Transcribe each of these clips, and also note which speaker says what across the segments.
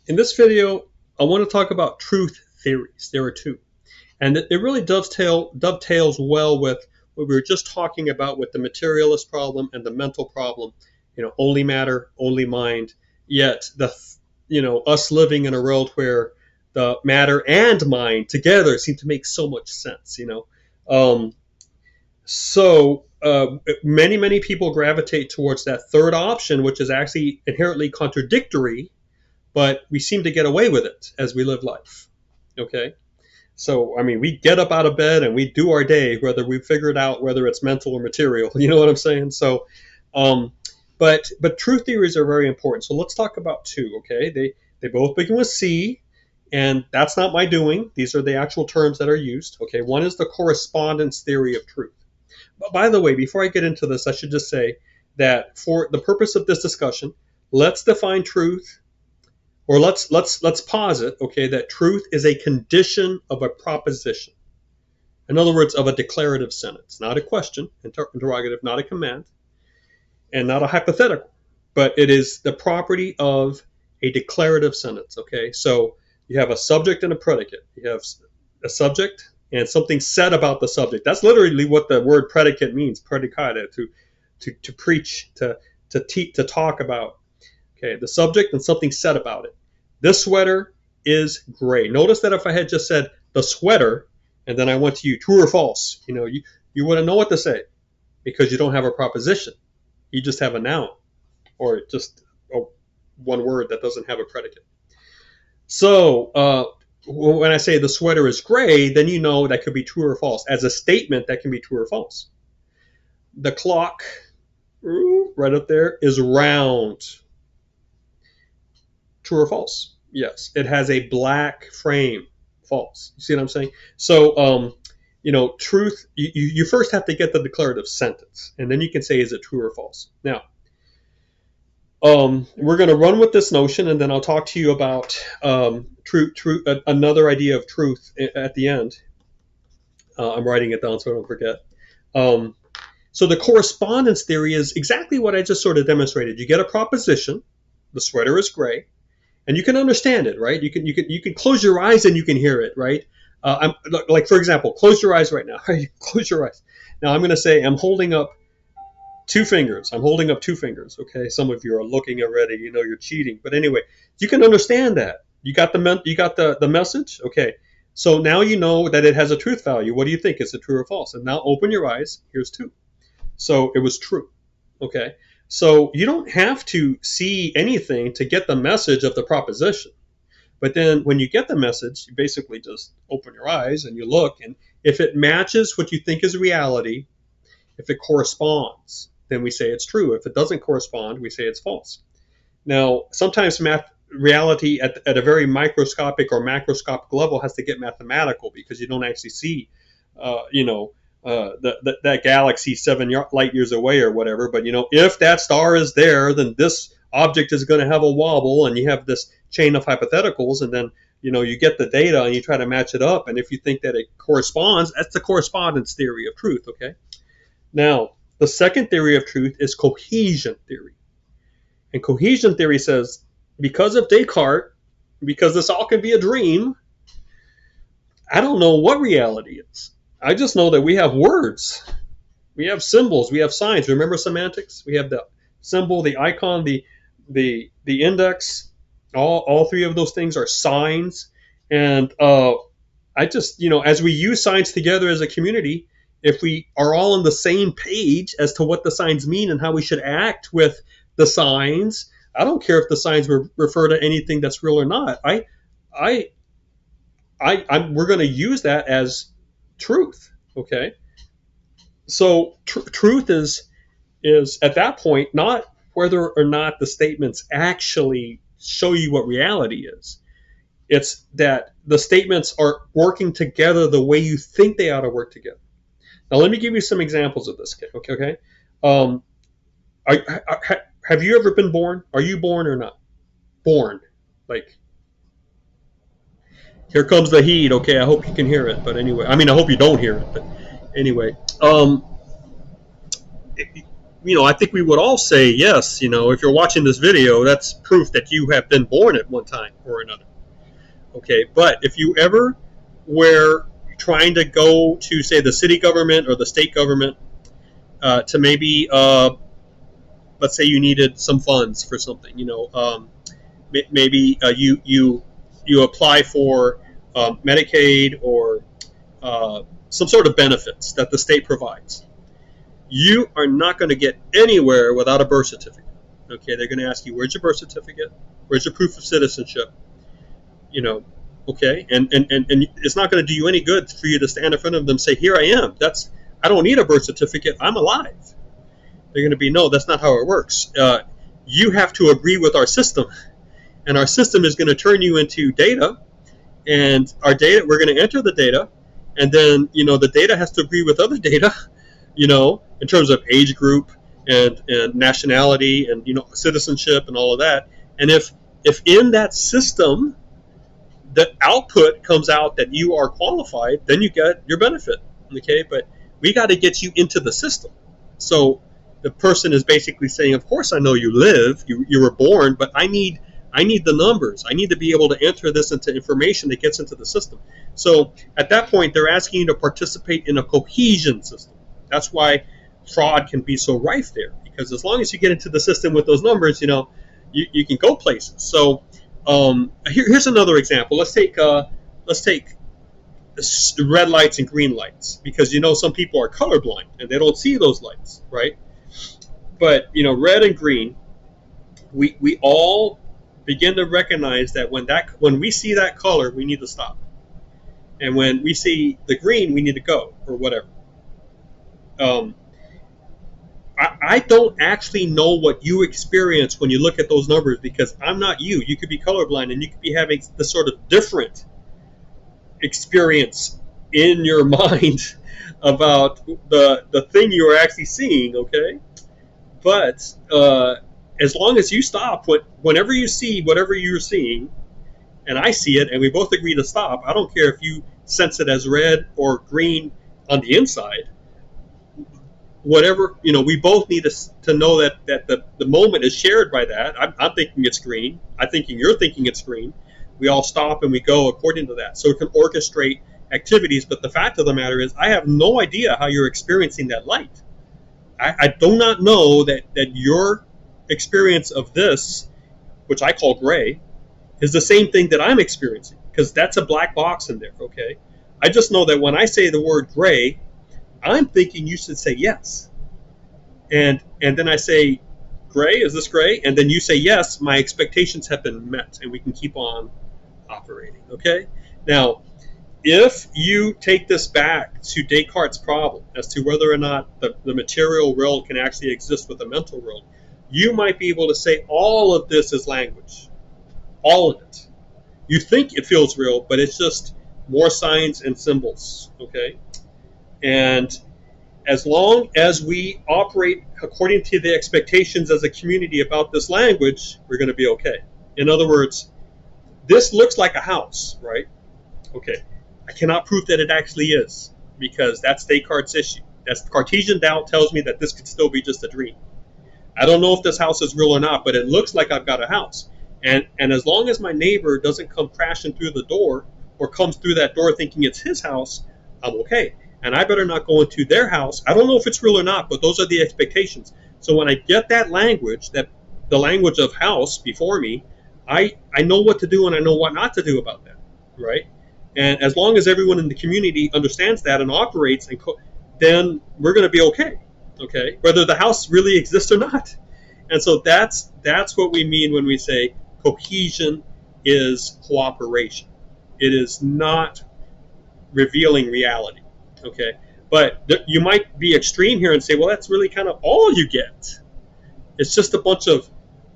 Speaker 1: In this video, I want to talk about truth theories. There are two. And it really dovetails well with what we were just talking about with the materialist problem and the mental problem. Only matter, only mind. Yet us living in a world where the matter and mind together seem to make so much sense. Um, many people gravitate towards that third option, which is actually inherently contradictory, but we seem to get away with it as we live life. Okay. So, we get up out of bed and we do our day, whether we figure it out, whether it's mental or material. You know what I'm saying? So, but truth theories are very important. So let's talk about two. Okay, they both begin with C, and that's not my doing. These are the actual terms that are used. Okay, one is the correspondence theory of truth. But by the way, before I get into this, I should just say that for the purpose of this discussion, let's define truth. Or let's posit, okay, that truth is a condition of a proposition. In other words, of a declarative sentence, not a question, interrogative, not a command, and not a hypothetical, but it is the property of a declarative sentence, okay? So you have a subject and a predicate. You have a subject and something said about the subject. That's literally what the word predicate means, predicare, to preach, to talk about. Okay, the subject and something said about it. This sweater is gray. Notice that if I had just said the sweater, and then I went to you, true or false, you wouldn't know what to say because you don't have a proposition. You just have a noun or just one word that doesn't have a predicate. So when I say the sweater is gray, then you know that could be true or false. As a statement, that can be true or false. The clock, right up there, is round. True or false? Yes. It has a black frame. False. You see what I'm saying? So, truth, you first have to get the declarative sentence, and then you can say, is it true or false? Now, we're going to run with this notion, and then I'll talk to you about another idea of truth at the end. I'm writing it down so I don't forget. So the correspondence theory is exactly what I just sort of demonstrated. You get a proposition, the sweater is gray, and you can understand it, right? You can close your eyes and you can hear it, right? Like, for example, close your eyes right now. Close your eyes. Now I'm going to say I'm holding up two fingers. I'm holding up two fingers. Okay, some of you are looking already. You're cheating, but anyway, you can understand that. You got the message. Okay, so now you know that it has a truth value. What do you think? Is it true or false? And now open your eyes. Here's two. So it was true. Okay. So you don't have to see anything to get the message of the proposition. But then when you get the message, you basically just open your eyes and you look. And if it matches what you think is reality, if it corresponds, then we say it's true. If it doesn't correspond, we say it's false. Now, sometimes reality at a very microscopic or macroscopic level has to get mathematical because you don't actually see, that galaxy 7 light years away or whatever. But if that star is there, then this object is going to have a wobble, and you have this chain of hypotheticals, and then you get the data and you try to match it up, and if you think that it corresponds, that's the correspondence theory of truth. Okay. Now the second theory of truth is cohesion theory, and cohesion theory says because of Descartes, because this all can be a dream, I don't know what reality is. I just know that we have words, we have symbols, we have signs. Remember semantics? We have the symbol, the icon, the index. All three of those things are signs. And I just, as we use signs together as a community, if we are all on the same page as to what the signs mean and how we should act with the signs, I don't care if the signs refer to anything that's real or not. We're going to use that as truth. Okay. So truth is at that point not whether or not the statements actually show you what reality is. It's that the statements are working together the way you think they ought to work together. Now let me give you some examples of this. Okay. Have you ever been born? Are you born or not? Born. Like, here comes the heat. Okay, I hope you can hear it. But anyway, I hope you don't hear it. But anyway, I think we would all say yes. If you're watching this video, that's proof that you have been born at one time or another. Okay, but if you ever were trying to go to, say, the city government or the state government to maybe, let's say you needed some funds for something, maybe you apply for Medicaid or some sort of benefits that the state provides. You are not going to get anywhere without a birth certificate. Okay, they're going to ask you, where's your birth certificate? Where's your proof of citizenship? Okay, and it's not going to do you any good for you to stand in front of them and say, here I am. I don't need a birth certificate. I'm alive. They're going to be, no, that's not how it works. You have to agree with our system, and our system is going to turn you into data, and our data, we're going to enter the data, and then, the data has to agree with other data, in terms of age group and nationality and, citizenship and all of that. And if in that system, the output comes out that you are qualified, then you get your benefit. Okay, but we got to get you into the system. So the person is basically saying, of course I know you live, you were born, but I need the numbers. I need to be able to enter this into information that gets into the system. So at that point, they're asking you to participate in a cohesion system. That's why fraud can be so rife there, because as long as you get into the system with those numbers, you can go places. So here's another example. Let's take red lights and green lights, because some people are colorblind and they don't see those lights, right? But red and green, we all begin to recognize that when we see that color, we need to stop, and when we see the green, we need to go, or whatever. I don't actually know what you experience when you look at those numbers, because I'm not you. You could be colorblind and you could be having this sort of different experience in your mind about the thing you are actually seeing, okay? But as long as you stop, whenever you see whatever you're seeing, and I see it, and we both agree to stop, I don't care if you sense it as red or green on the inside. Whatever, we both need to know that the moment is shared by that. I'm thinking it's green. You're thinking it's green. We all stop and we go according to that. So it can orchestrate activities. But the fact of the matter is, I have no idea how you're experiencing that light. I do not know that your experience of this, which I call gray, is the same thing that I'm experiencing, because that's a black box in there, okay? I just know that when I say the word gray, I'm thinking you should say yes. And then I say, gray, is this gray? And then you say yes, my expectations have been met, and we can keep on operating, okay? Now, if you take this back to Descartes' problem as to whether or not the material world can actually exist with the mental world, you might be able to say all of this is language. All of it. You think it feels real, but it's just more signs and symbols, okay? And as long as we operate according to the expectations as a community about this language, we're going to be okay. In other words, this looks like a house, right? Okay. I cannot prove that it actually is, because that's Descartes' issue. That's Cartesian doubt tells me that this could still be just a dream. I don't know if this house is real or not, but it looks like I've got a house. And as long as my neighbor doesn't come crashing through the door, or comes through that door thinking it's his house, I'm okay. And I better not go into their house. I don't know if it's real or not, but those are the expectations. So when I get that language, that the language of house before me, I know what to do and I know what not to do about that, right? And as long as everyone in the community understands that and operates, then we're going to be okay, whether the house really exists or not. And so that's what we mean when we say cohesion is cooperation. It is not revealing reality, okay? But you might be extreme here and say, well, that's really kind of all you get. It's just a bunch of,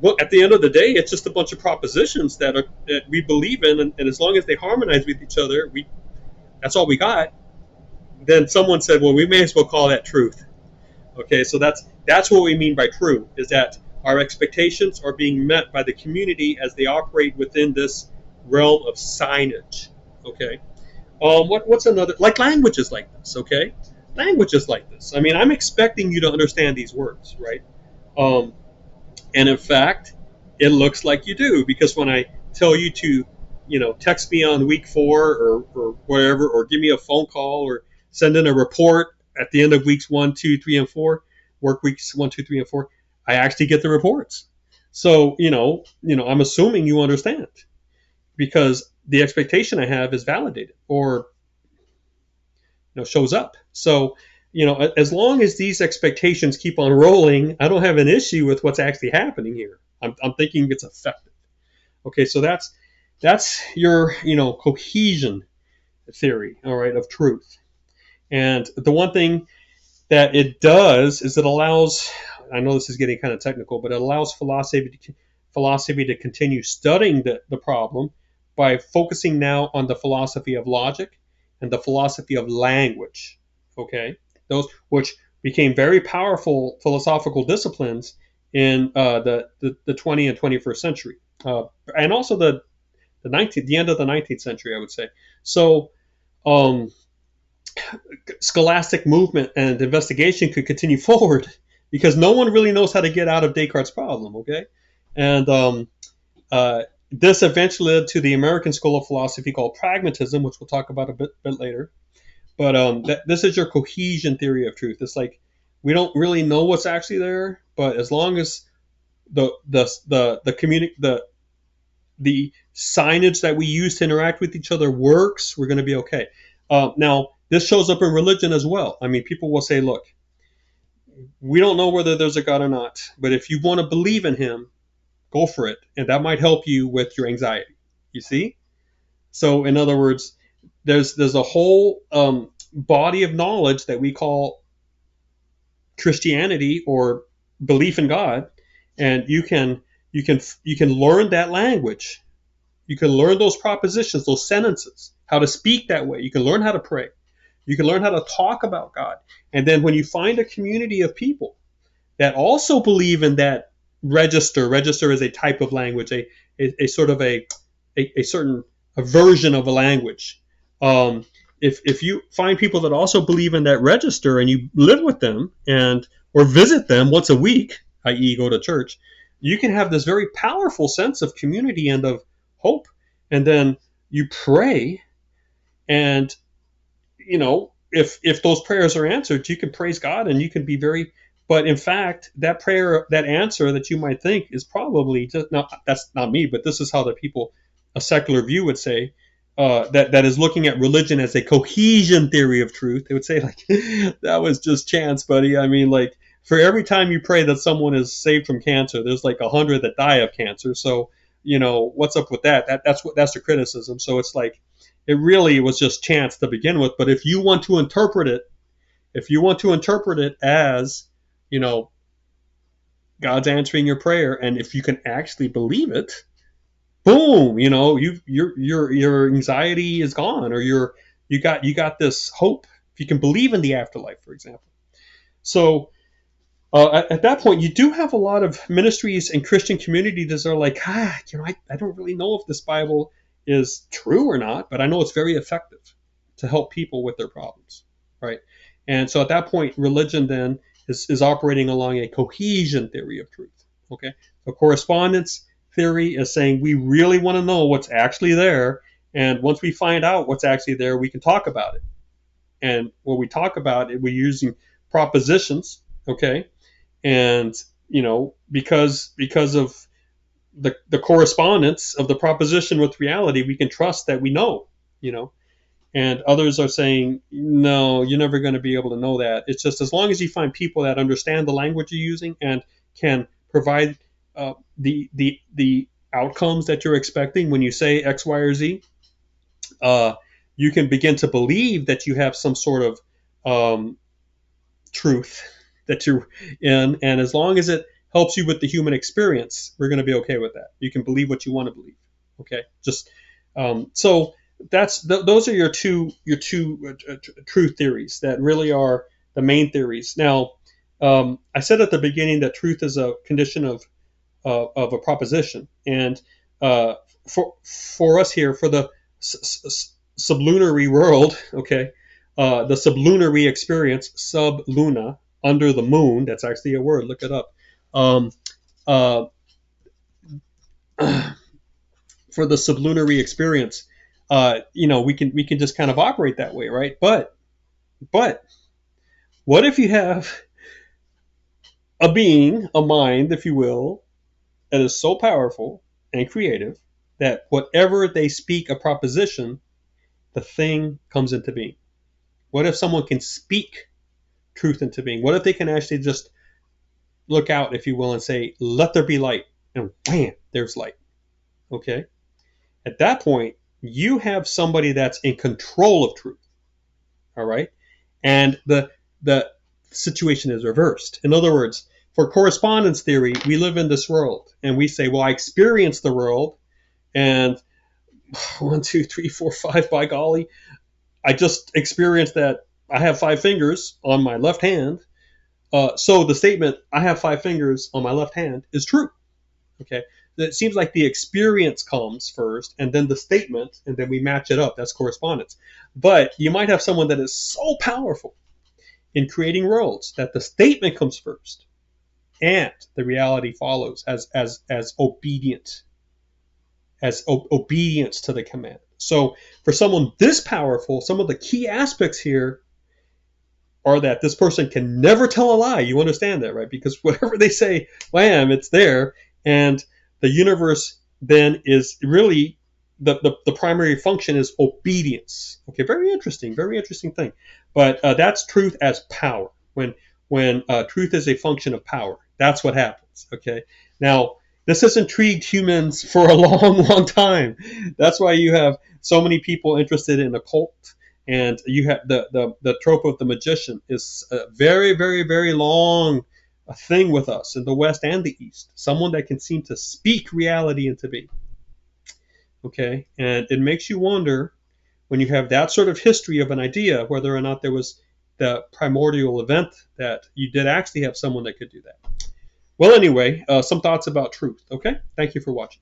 Speaker 1: well, at the end of the day, it's just a bunch of propositions that we believe in, and as long as they harmonize with each other, that's all we got. Then someone said, well, we may as well call that truth. Okay, so that's what we mean by true, is that our expectations are being met by the community as they operate within this realm of signage. Okay, what's another, like languages like this? Okay, language is like this. I mean, I'm expecting you to understand these words, right? Um, and in fact, it looks like you do, because when I tell you to, text me on week 4 or whatever, or give me a phone call, or send in a report at the end of weeks 1, 2, 3, and 4, work weeks 1, 2, 3, and 4, I actually get the reports. So, I'm assuming you understand, because the expectation I have is validated, or shows up. So, as long as these expectations keep on rolling, I don't have an issue with what's actually happening here. I'm thinking it's effective. Okay, so that's your cohesion theory, all right, of truth. And the one thing that it does is it allows, I know this is getting kind of technical, but it allows philosophy to continue studying the problem by focusing now on the philosophy of logic and the philosophy of language. Okay, those which became very powerful philosophical disciplines in the 20th and 21st century, and also the end of the 19th century, I would say. So, scholastic movement and investigation could continue forward, because no one really knows how to get out of Descartes' problem. Okay, and this eventually led to the American school of philosophy called pragmatism, which we'll talk about a bit later. But this is your cohesion theory of truth. It's like we don't really know what's actually there, but as long as the signage that we use to interact with each other works, we're going to be okay. Now, this shows up in religion as well. I mean, people will say, look, we don't know whether there's a God or not, but if you want to believe in him, go for it. And that might help you with your anxiety. You see? So, in other words, there's a whole body of knowledge that we call Christianity, or belief in God, and you can learn that language. You can learn those propositions, those sentences, how to speak that way. You can learn how to pray. You can learn how to talk about God. And then when you find a community of people that also believe in that register is a type of language, a sort of a certain version of a language. If you find people that also believe in that register, and you live with them or visit them once a week, i.e. go to church, you can have this very powerful sense of community and of hope. And then you pray, and if those prayers are answered, you can praise God, and you can be very, but in fact, that prayer, that answer that you might think is probably just, now that's not me, but this is how the people, a secular view would say, that is looking at religion as a cohesion theory of truth. They would say, like, that was just chance, buddy. I mean, like, for every time you pray that someone is saved from cancer, there's like 100 that die of cancer. So, what's up with that? That's the criticism. So it's like, it really was just chance to begin with. But if you want to interpret it as, God's answering your prayer, and if you can actually believe it, boom, your anxiety is gone, or you got this hope. If you can believe in the afterlife, for example. So at that point, you do have a lot of ministries and Christian communities that are like, I don't really know if this Bible is true or not, but I know it's very effective to help people with their problems, right? And so at that point, religion then is operating along a cohesion theory of truth. Okay, so correspondence theory is saying we really want to know what's actually there, and once we find out what's actually there, we can talk about it. And when we talk about it, we're using propositions, okay? And because of the correspondence of the proposition with reality, we can trust that we know. And others are saying, no, you're never going to be able to know that. It's just as long as you find people that understand the language you're using and can provide the outcomes that you're expecting when you say X, Y, or Z, you can begin to believe that you have some sort of truth that you're in. And as long as it helps you with the human experience, we're going to be okay with that. You can believe what you want to believe. Okay, just so those are your two truth theories that really are the main theories. Now, I said at the beginning that truth is a condition of a proposition, and for us here, for the sublunary world, okay, the sublunary experience, subluna, under the moon. That's actually a word. Look it up. Um, uh, for the sublunary experience, we can just kind of operate that way, right? But what if you have a being, a mind, if you will, that is so powerful and creative that whatever they speak a proposition, the thing comes into being? What if someone can speak truth into being? What if they can actually just look out, if you will, and say, let there be light, and wham, there's light? Okay? At that point, you have somebody that's in control of truth. All right? And the situation is reversed. In other words, for correspondence theory, we live in this world, and we say, well, I experience the world, and 1, 2, 3, 4, 5, by golly, I just experienced that I have 5 fingers on my left hand. So the statement, I have 5 fingers on my left hand, is true. Okay? It seems like the experience comes first, and then the statement, and then we match it up. That's correspondence. But you might have someone that is so powerful in creating worlds that the statement comes first, and the reality follows as obedience to the command. So for someone this powerful, some of the key aspects here are that this person can never tell a lie. You understand that, right? Because whatever they say, wham, it's there. And the universe then is really the primary function is obedience. Okay, very interesting thing. But that's truth as power. When truth is a function of power, that's what happens. Okay, now this has intrigued humans for a long time. That's why you have so many people interested in occult, and you have the trope of the magician is a very, very, very long thing with us in the West and the East. Someone that can seem to speak reality into being. Okay, and it makes you wonder, when you have that sort of history of an idea, whether or not there was the primordial event that you did actually have someone that could do that. Well, anyway, some thoughts about truth. Okay, thank you for watching.